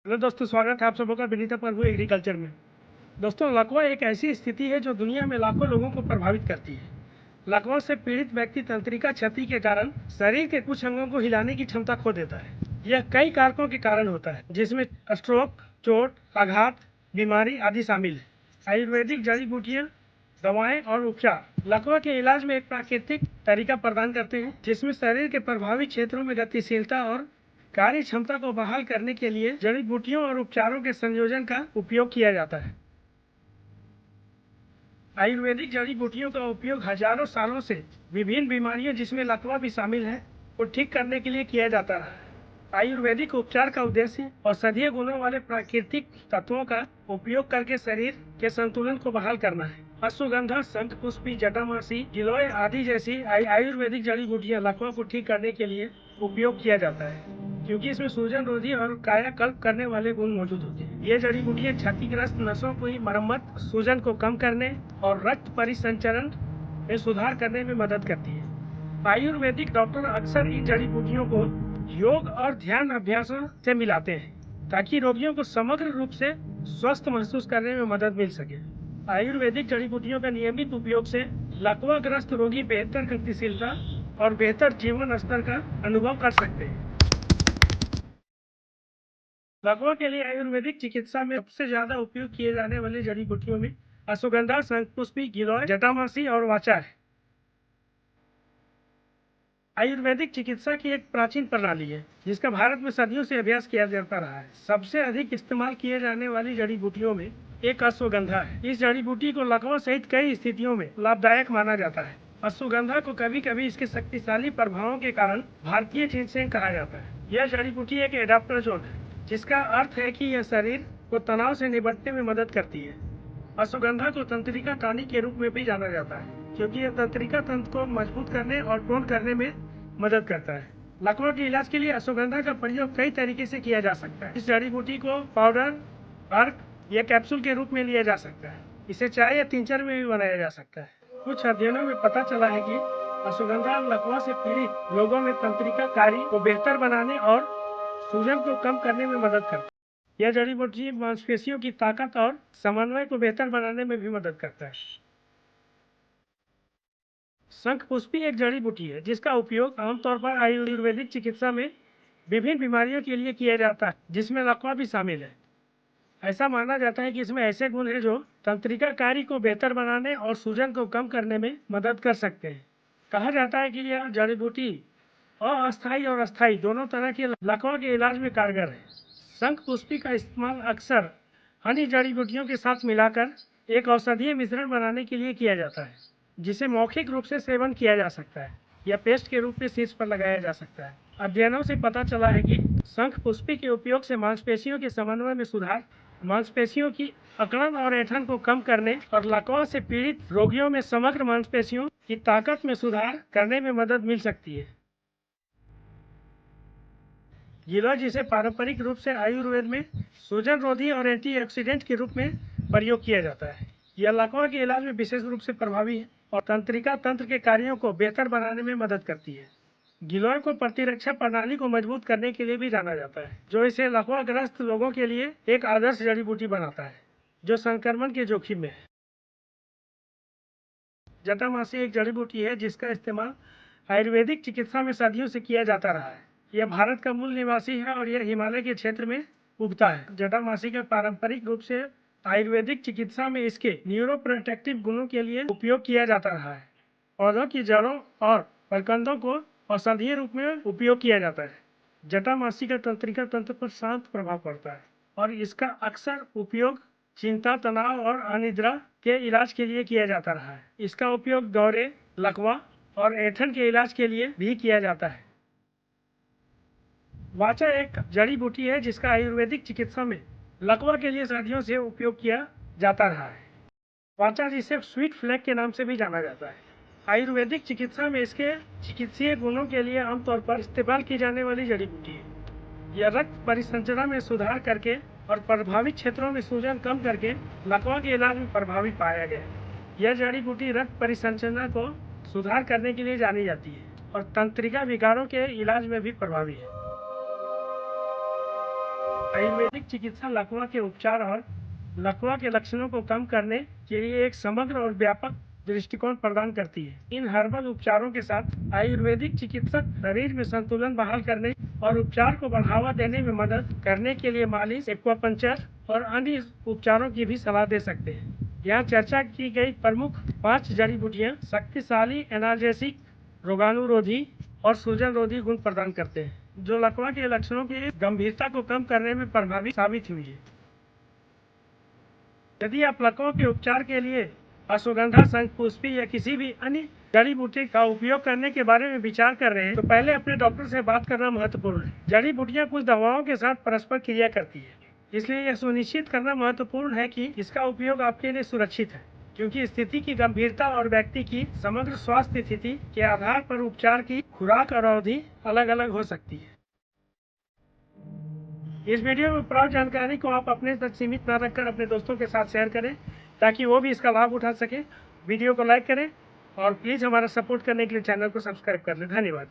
Hello दोस्तों, स्वागत है आप सबों का विनीता प्रभु एग्रीकल्चर में। दोस्तों, लकवा एक ऐसी स्थिति है जो दुनिया में लाखों लोगों को प्रभावित करती है। लकवा से पीड़ित व्यक्ति तंत्रिका क्षति के कारण शरीर के कुछ अंगों को हिलाने की क्षमता खो देता है। यह कई कारकों के कारण होता है, जिसमें स्ट्रोक, चोट, आघात, बीमारी आदि शामिल है। आयुर्वेदिक जड़ी बूटियाँ, दवाएं और उपचार लकवा के इलाज में एक प्राकृतिक तरीका प्रदान करते हैं, जिसमें शरीर के प्रभावित क्षेत्रों में गतिशीलता और कार्य क्षमता को बहाल करने के लिए जड़ी बूटियों और उपचारों के संयोजन का उपयोग किया जाता है। आयुर्वेदिक जड़ी बूटियों का उपयोग हजारों सालों से विभिन्न बीमारियों, जिसमें लकवा भी शामिल है, को ठीक करने के लिए किया जाता रहा है। आयुर्वेदिक उपचार का उद्देश्य औषधीय गुणों वाले प्राकृतिक तत्वों का उपयोग करके शरीर के संतुलन को बहाल करना है। अश्वगंधा, शंखपुष्पी, जटामासी, गिलोय आदि जैसी आयुर्वेदिक जड़ी बूटियां लकवा को ठीक करने के लिए उपयोग किया जाता है, क्योंकि इसमें सूजन रोधी और कायाकल्प करने वाले गुण मौजूद होते हैं। ये जड़ी बूटियां क्षतिग्रस्त नसों की मरम्मत, सूजन को कम करने और रक्त परिसंचरण में सुधार करने में मदद करती है। आयुर्वेदिक डॉक्टर अक्सर इन जड़ी बूटियों को योग और ध्यान अभ्यासों से मिलाते हैं, ताकि रोगियों को समग्र रूप से स्वस्थ महसूस करने में मदद मिल सके। आयुर्वेदिक जड़ी बूटियों का नियमित उपयोग से लकवाग्रस्त रोगी बेहतर गतिशीलता और बेहतर जीवन स्तर का अनुभव कर सकते हैं। लकवा के लिए आयुर्वेदिक चिकित्सा में सबसे ज्यादा उपयोग किए जाने वाली जड़ी बूटियों में अश्वगंधा, शंखपुष्पी, गिलोय, जटामासी और वाचा है। आयुर्वेदिक चिकित्सा की एक प्राचीन प्रणाली है, जिसका भारत में सदियों से अभ्यास किया जाता रहा है। सबसे अधिक इस्तेमाल किए जाने वाली जड़ी बूटियों में एक अश्वगंधा है। इस जड़ी बूटी को लकवा सहित कई स्थितियों में लाभदायक माना जाता है। अश्वगंधा को कभी कभी इसके शक्तिशाली प्रभावों के कारण भारतीय जिनसेंग कहा जाता है। यह जड़ी बूटी एक एडाप्टोजोन है, जिसका अर्थ है कि यह शरीर को तनाव से निपटने में मदद करती है। अश्वगंधा को तंत्रिका टॉनिक के रूप में भी जाना जाता है, क्योंकि यह तंत्रिका तंत्र को मजबूत करने और टोन करने में मदद करता है। लकवा के इलाज के लिए अश्वगंधा का प्रयोग कई तरीके से किया जा सकता है। इस जड़ी बूटी को पाउडर, अर्क या कैप्सूल के रूप में लिया जा सकता है। इसे चाय या तिंचर में भी बनाया जा सकता है। कुछ अध्ययनों में पता चला है कि अश्वगंधा लकवा से पीड़ित लोगों में तंत्रिका कार्य को बेहतर बनाने और सूजन को कम करने में मदद करता है। यह जड़ी बूटी मांसपेशियों की ताकत और समन्वय को बेहतर बनाने में भी मदद करता है। शंखपुष्पी एक जड़ी बूटी है, जिसका उपयोग आमतौर पर आयुर्वेदिक चिकित्सा में विभिन्न बीमारियों के लिए किया जाता है, जिसमें लकवा भी शामिल है। ऐसा माना जाता है कि इसमें ऐसे गुण हैं जो तंत्रिका कार्य को बेहतर बनाने और सूजन को कम करने में मदद कर सकते हैं। कहा जाता है कि यह जड़ी बूटी अस्थायी और अस्थायी दोनों तरह के लकवा के इलाज में कारगर है। शंखपुष्पी का इस्तेमाल अक्सर अन्य जड़ी बूटियों के साथ मिलाकर एक औषधीय मिश्रण बनाने के लिए किया जाता है, जिसे मौखिक रूप से सेवन किया जा सकता है या पेस्ट के रूप में शीर्ष पर लगाया जा सकता है। अध्ययनों से पता चला है कि शंखपुष्पी के उपयोग से मांसपेशियों के समन्वय में सुधार, मांसपेशियों की अकड़न और ऐंठन को कम करने और लकवा से पीड़ित रोगियों में समग्र मांसपेशियों की ताकत में सुधार करने में मदद मिल सकती है। गिलोय, जिसे पारंपरिक रूप से आयुर्वेद में सूजन रोधी और एंटीऑक्सीडेंट के रूप में प्रयोग किया जाता है, यह लकवा के इलाज में विशेष रूप से प्रभावी है और तंत्रिका तंत्र के कार्यों को बेहतर बनाने में मदद करती है। गिलोय को प्रतिरक्षा प्रणाली को मजबूत करने के लिए भी जाना जाता है, जो इसे लकवाग्रस्त लोगों के लिए एक आदर्श जड़ी बूटी बनाता है, जो संक्रमण के जोखिम में है। जटामासी एक जड़ी बूटी है, जिसका इस्तेमाल आयुर्वेदिक चिकित्सा में सदियों से किया जाता रहा है। यह भारत का मूल निवासी है और यह हिमालय के क्षेत्र में उगता है। जटामासी का पारंपरिक रूप से आयुर्वेदिक चिकित्सा में इसके न्यूरोप्रोटेक्टिव गुणों के लिए उपयोग किया जाता रहा है। पौधों की जड़ों और प्रकंदों को औषधीय रूप में उपयोग किया जाता है। जटामासी का तंत्रिका तंत्र पर शांत प्रभाव पड़ता है और इसका अक्सर उपयोग चिंता, तनाव और अनिद्रा के इलाज के लिए किया जाता रहा है। इसका उपयोग दौरे, लकवा और ऐंठन के इलाज के लिए भी किया जाता है। वाचा एक जड़ी बूटी है, जिसका आयुर्वेदिक चिकित्सा में लकवा के लिए सदियों से उपयोग किया जाता रहा है। वाचा, जिसे स्वीट फ्लैग के नाम से भी जाना जाता है, आयुर्वेदिक चिकित्सा में इसके चिकित्सीय गुणों के लिए आमतौर पर इस्तेमाल की जाने वाली जड़ी बूटी है। यह रक्त परिसंचरण में सुधार करके और प्रभावित क्षेत्रों में सूजन कम करके लकवा के इलाज में प्रभावी पाया गया। यह जड़ी बूटी रक्त परिसंचरण को सुधार करने के लिए जानी जाती है और तंत्रिका विकारों के इलाज में भी प्रभावी है। आयुर्वेदिक चिकित्सा लकवा के उपचार और लकवा के लक्षणों को कम करने के लिए एक समग्र और व्यापक दृष्टिकोण प्रदान करती है। इन हर्बल उपचारों के साथ आयुर्वेदिक चिकित्सक शरीर में संतुलन बहाल करने और उपचार को बढ़ावा देने में मदद करने के लिए मालिश, एक्वापंक्चर और अन्य उपचारों की भी सलाह दे सकते हैं। यहाँ चर्चा की गई प्रमुख 5 जड़ी बूटियाँ शक्तिशाली एनाल्जेसिक, रोगाणुरोधी और सूजन रोधी गुण प्रदान करते हैं, जो लकवा के लक्षणों की गंभीरता को कम करने में प्रभावी साबित हुई है। यदि आप लकवा के उपचार के लिए अश्वगंधा, शंखपुष्पी या किसी भी अन्य जड़ी बूटी का उपयोग करने के बारे में विचार कर रहे हैं, तो पहले अपने डॉक्टर से बात करना महत्वपूर्ण है। जड़ी बूटियां कुछ दवाओं के साथ परस्पर क्रिया करती है, इसलिए यह सुनिश्चित करना महत्वपूर्ण है कि इसका उपयोग आपके लिए सुरक्षित है, क्योंकि स्थिति की गंभीरता और व्यक्ति की समग्र स्वास्थ्य स्थिति के आधार पर उपचार की खुराक और अवधि अलग अलग हो सकती है। इस वीडियो में प्राप्त जानकारी को आप अपने तक सीमित न रखकर अपने दोस्तों के साथ शेयर करें, ताकि वो भी इसका लाभ उठा सके। वीडियो को लाइक करें और प्लीज़ हमारा सपोर्ट करने के लिए चैनल को सब्सक्राइब कर लें। धन्यवाद।